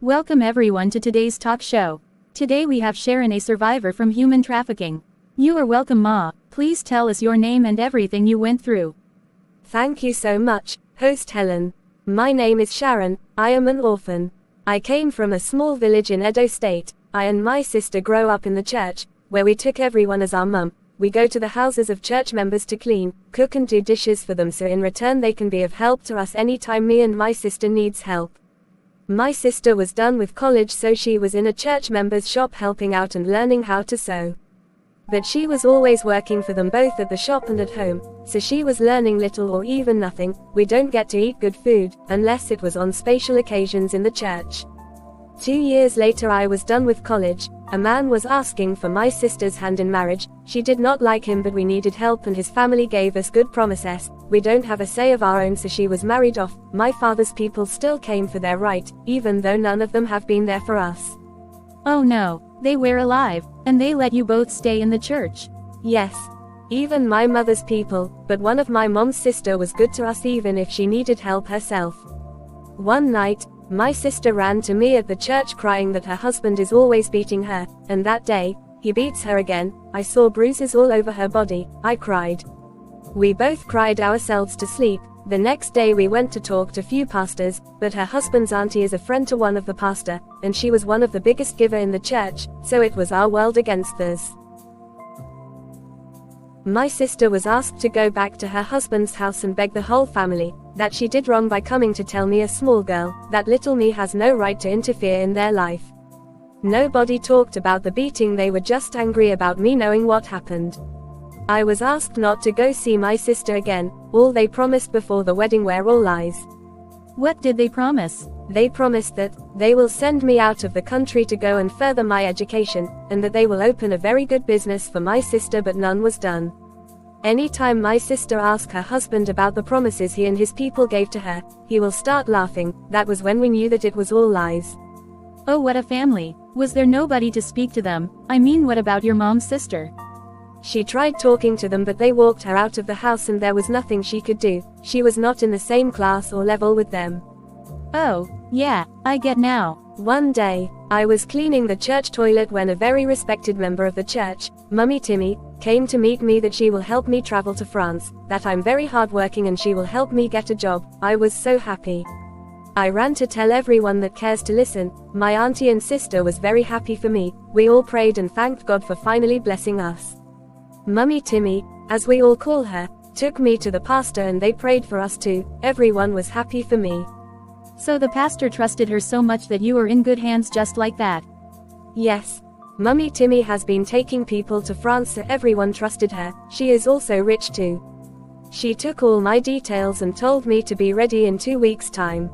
Welcome everyone to today's talk show. Today we have Sharon, a survivor from human trafficking. You are welcome, Ma. Please tell us your name and everything you went through. Thank you so much, host Helen. My name is Sharon. I am an orphan. I came from a small village in Edo State. I and my sister grow up in the church, where we took everyone as our mum. We go to the houses of church members to clean, cook and do dishes for them, so in return they can be of help to us anytime me and my sister needs help. My sister was done with college, so she was in a church member's shop helping out and learning how to sew. But she was always working for them both at the shop and at home, so she was learning little or even nothing. We don't get to eat good food, unless it was on special occasions in the church. 2 years later I was done with college. A man was asking for my sister's hand in marriage. She did not like him, but we needed help and his family gave us good promises. We don't have a say of our own, so she was married off. My father's people still came for their right, even though none of them have been there for us. Oh no, they were alive, and they let you both stay in the church? Yes. Even my mother's people, but one of my mom's sister was good to us even if she needed help herself. One night, my sister ran to me at the church crying that her husband is always beating her, and that day, he beats her again. I saw bruises all over her body. I cried. We both cried ourselves to sleep. The next day we went to talk to few pastors, but her husband's auntie is a friend to one of the pastor, and she was one of the biggest giver in the church, so it was our world against theirs. My sister was asked to go back to her husband's house and beg the whole family that she did wrong by coming to tell me, a small girl, that little me has no right to interfere in their life. Nobody talked about the beating, they were just angry about me knowing what happened. I was asked not to go see my sister again. All they promised before the wedding were all lies. What did they promise? They promised that they will send me out of the country to go and further my education, and that they will open a very good business for my sister, but none was done. Anytime my sister asked her husband about the promises he and his people gave to her, he will start laughing. That was when we knew that it was all lies. Oh, what a family. Was there nobody to speak to them? I mean, what about your mom's sister? She tried talking to them, but they walked her out of the house and there was nothing she could do. She was not in the same class or level with them. Oh, yeah, I get now. One day, I was cleaning the church toilet when a very respected member of the church, Mummy Timmy, came to meet me that she will help me travel to France, that I'm very hardworking and she will help me get a job. I was so happy. I ran to tell everyone that cares to listen. My auntie and sister was very happy for me. We all prayed and thanked God for finally blessing us. Mummy Timmy, as we all call her, took me to the pastor and they prayed for us too. Everyone was happy for me. So the pastor trusted her so much that you were in good hands just like that? Yes. Mummy Timmy has been taking people to France, so everyone trusted her. She is also rich too. She took all my details and told me to be ready in 2 weeks' time.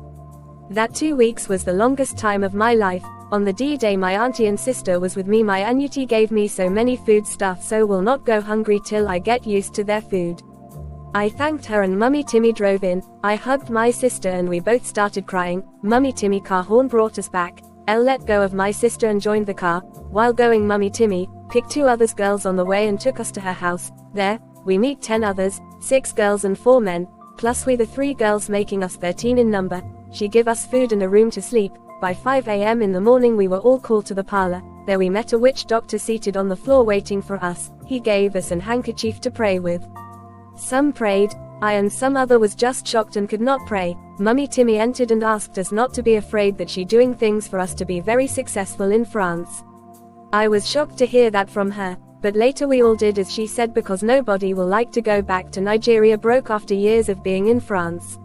That 2 weeks was the longest time of my life. On the D-Day my auntie and sister was with me. My auntie gave me so many food stuff, so will not go hungry till I get used to their food. I thanked her and Mummy Timmy drove in. I hugged my sister and we both started crying. Mummy Timmy car horn brought us back. Elle let go of my sister and joined the car. While going, Mummy Timmy picked 2 others girls on the way and took us to her house. There, we meet 10 others, 6 girls and 4 men, plus we the 3 girls, making us 13 in number. She give us food and a room to sleep. By 5 a.m. in the morning we were all called to the parlor. There we met a witch doctor seated on the floor waiting for us. He gave us an handkerchief to pray with. Some prayed, I and some other was just shocked and could not pray. Mummy Timmy entered and asked us not to be afraid, that she doing things for us to be very successful in France. I was shocked to hear that from her, but later we all did as she said, because nobody will like to go back to Nigeria broke after years of being in France.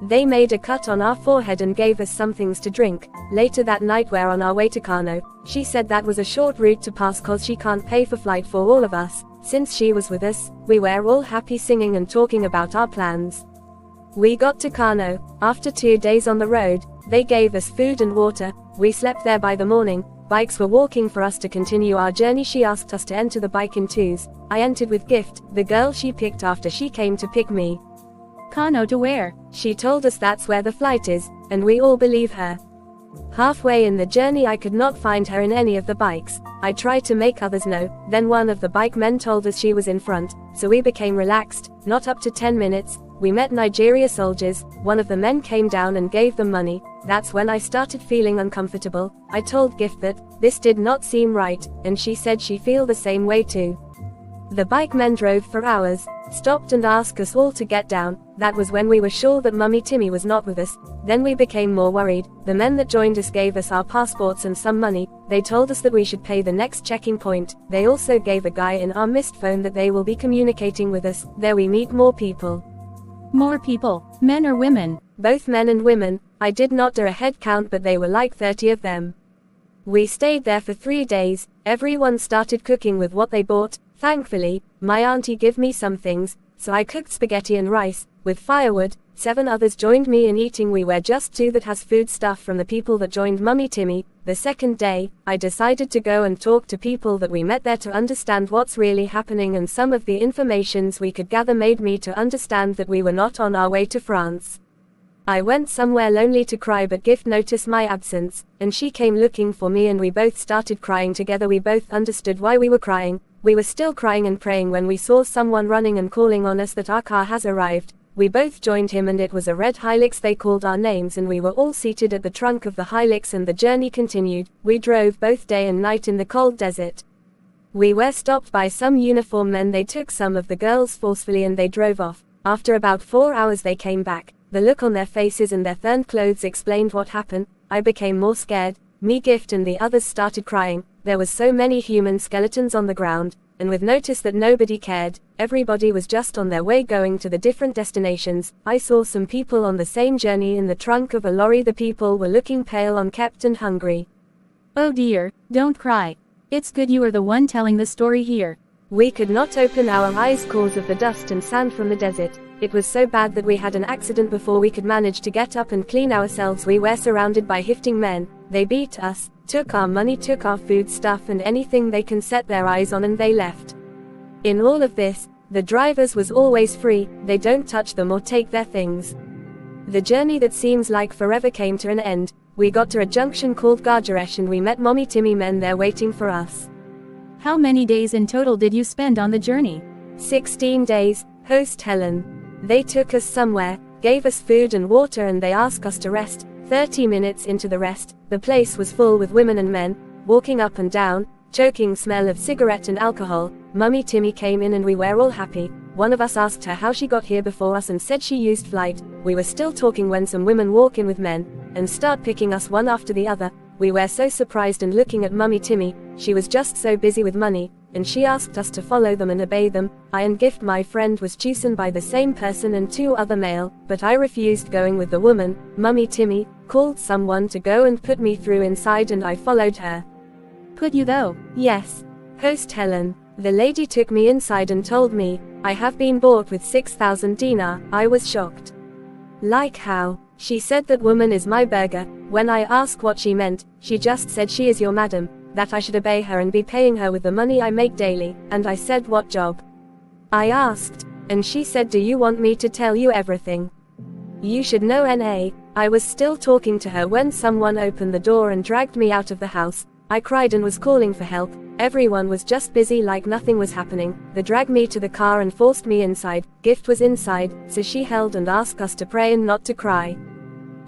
They made a cut on our forehead and gave us some things to drink. Later that night we're on our way to Kano. She said that was a short route to pass cause she can't pay for flight for all of us. Since she was with us, we were all happy singing and talking about our plans. We got to Kano. After 2 days on the road, they gave us food and water. We slept there by the morning. Bikes were walking for us to continue our journey. She asked us to enter the bike in twos. I entered with Gift, the girl she picked after she came to pick me. Kano to where? She told us that's where the flight is, and we all believe her. Halfway in the journey I could not find her in any of the bikes. I tried to make others know, then one of the bike men told us she was in front, so we became relaxed. Not up to 10 minutes, we met Nigeria soldiers. One of the men came down and gave them money. That's when I started feeling uncomfortable. I told Gift that this did not seem right, and she said she feel the same way too. The bike men drove for hours, stopped and asked us all to get down. That was when we were sure that Mummy Timmy was not with us. Then we became more worried. The men that joined us gave us our passports and some money. They told us that we should pay the next checking point. They also gave a guy in our missed phone that they will be communicating with us. There we meet more people. More people, men or women? Both men and women. I did not do a head count, but they were like 30 of them. We stayed there for 3 days. Everyone started cooking with what they bought. Thankfully, my auntie gave me some things, so I cooked spaghetti and rice, with firewood. 7 others joined me in eating. We were just 2 that has food stuff from the people that joined Mummy Timmy. The second day, I decided to go and talk to people that we met there to understand what's really happening, and some of the informations we could gather made me to understand that we were not on our way to France. I went somewhere lonely to cry, but Gift noticed my absence, and she came looking for me and we both started crying together. We both understood why we were crying. We were still crying and praying when we saw someone running and calling on us that our car has arrived. We both joined him and it was a red Hilux. They called our names and we were all seated at the trunk of the Hilux and the journey continued. We drove both day and night in the cold desert. We were stopped by some uniformed men. They took some of the girls forcefully and they drove off. After about 4 hours they came back. The look on their faces and their burned clothes explained what happened. I became more scared. Me, Gift and the others started crying. There was so many human skeletons on the ground, and with notice that nobody cared. Everybody was just on their way going to the different destinations. I saw some people on the same journey in the trunk of a lorry. The people were looking pale, unkept and hungry. Oh dear, don't cry. It's good you are the one telling the story here. We could not open our eyes because of the dust and sand from the desert. It was so bad that we had an accident before we could manage to get up and clean ourselves. We were surrounded by hifting men. They beat us, took our money, took our food stuff and anything they can set their eyes on, and they left. In all of this, the drivers was always free. They don't touch them or take their things. The journey that seems like forever came to an end. We got to a junction called Gargeresh and we met Mommy Timmy men there waiting for us. How many days in total did you spend on the journey? 16 days, host Helen. They took us somewhere, gave us food and water and they asked us to rest. 30 minutes into the rest, the place was full with women and men, walking up and down, choking smell of cigarette and alcohol. Mummy Timmy came in and we were all happy. One of us asked her how she got here before us and said she used flight. We were still talking when some women walk in with men, and start picking us one after the other. We were so surprised and looking at Mummy Timmy. She was just so busy with money, and she asked us to follow them and obey them. I and Gift, my friend, was chosen by the same person and 2 other male, but I refused going with the woman. Mummy Timmy called someone to go and put me through inside and I followed her. Put you though? Yes. Host Helen. The lady took me inside and told me, I have been bought with 6,000 dinar. I was shocked. Like how? She said that woman is my burger. When I asked what she meant, she just said she is your madam, that I should obey her and be paying her with the money I make daily, and I said what job? I asked, and she said, do you want me to tell you everything? You should know NA. I was still talking to her when someone opened the door and dragged me out of the house. I cried and was calling for help. Everyone was just busy like nothing was happening. They dragged me to the car and forced me inside. Gift was inside, so she held and asked us to pray and not to cry.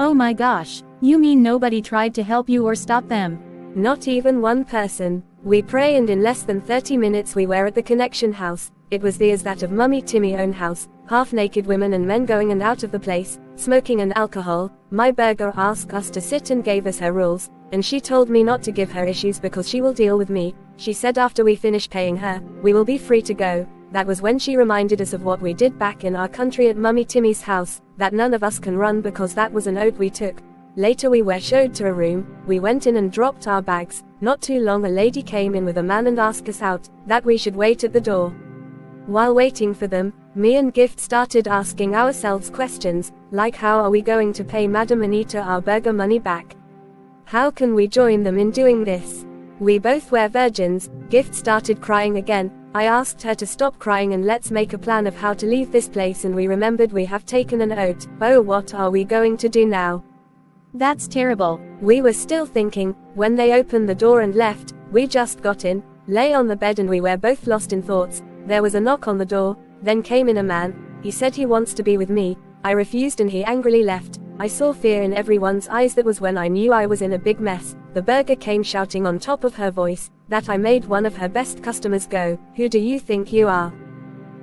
Oh my gosh, you mean nobody tried to help you or stop them? Not even one person. We pray and in less than 30 minutes we were at the connection house. It was as that of Mummy Timmy own house. Half-naked women and men going in and out of the place, smoking and alcohol. My burger asked us to sit and gave us her rules, and she told me not to give her issues because she will deal with me. She said after we finish paying her, we will be free to go. That was when she reminded us of what we did back in our country at Mummy Timmy's house, that none of us can run because that was an oath we took. Later we were showed to a room. We went in and dropped our bags. Not too long a lady came in with a man and asked us out, that we should wait at the door. While waiting for them, me and Gift started asking ourselves questions, like how are we going to pay Madam Anita our burger money back? How can we join them in doing this? We both were virgins. Gift started crying again. I asked her to stop crying and let's make a plan of how to leave this place, and we remembered we have taken an oath. Oh, what are we going to do now? That's terrible. We were still thinking, when they opened the door and left. We just got in, lay on the bed and we were both lost in thoughts. There was a knock on the door, then came in a man. He said he wants to be with me. I refused and he angrily left. I saw fear in everyone's eyes. That was when I knew I was in a big mess. The burger came shouting on top of her voice that I made one of her best customers go, "Who do you think you are?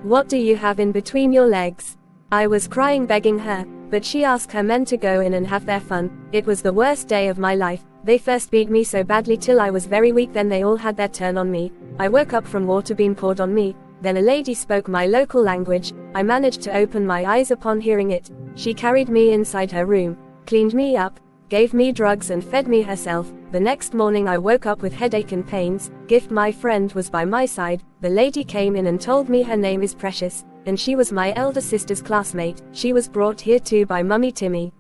What do you have in between your legs?" I was crying begging her, but she asked her men to go in and have their fun. It was the worst day of my life. They first beat me so badly till I was very weak, then they all had their turn on me. I woke up from water being poured on me. Then a lady spoke my local language. I managed to open my eyes upon hearing it. She carried me inside her room, cleaned me up, gave me drugs and fed me herself. The next morning I woke up with headache and pains. Gift, my friend, was by my side. The lady came in and told me her name is Precious, and she was my elder sister's classmate. She was brought here too by Mummy Timmy.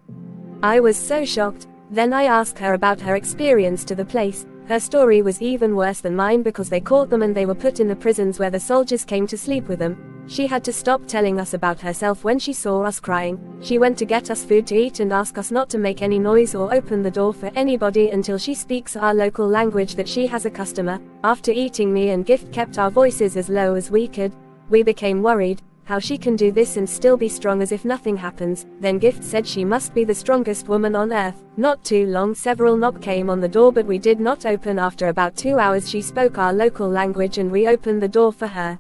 I was so shocked. Then I asked her about her experience to the place. Her story was even worse than mine because they caught them and they were put in the prisons where the soldiers came to sleep with them. She had to stop telling us about herself when she saw us crying. She went to get us food to eat and ask us not to make any noise or open the door for anybody until she speaks our local language that she has a customer. After eating, me and Gift kept our voices as low as we could. We became worried. How she can do this and still be strong as if nothing happens. Then Gift said she must be the strongest woman on earth. Not too long, several knocks came on the door, but we did not open. After about 2 hours she spoke our local language and we opened the door for her.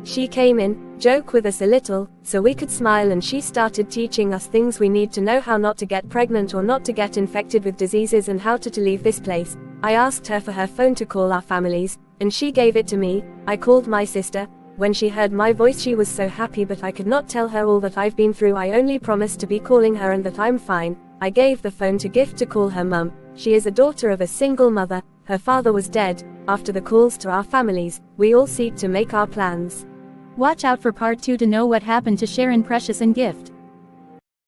She came in, joked with us a little, so we could smile, and she started teaching us things we need to know: how not to get pregnant or not to get infected with diseases, and how to leave this place. I asked her for her phone to call our families, and she gave it to me. I called my sister. When she heard my voice she was so happy, but I could not tell her all that I've been through. I only promised to be calling her and that I'm fine. I gave the phone to Gift to call her mum. She is a daughter of a single mother. Her father was dead. After the calls to our families, we all seek to make our plans. Watch out for part 2 to know what happened to Sharon, Precious and Gift.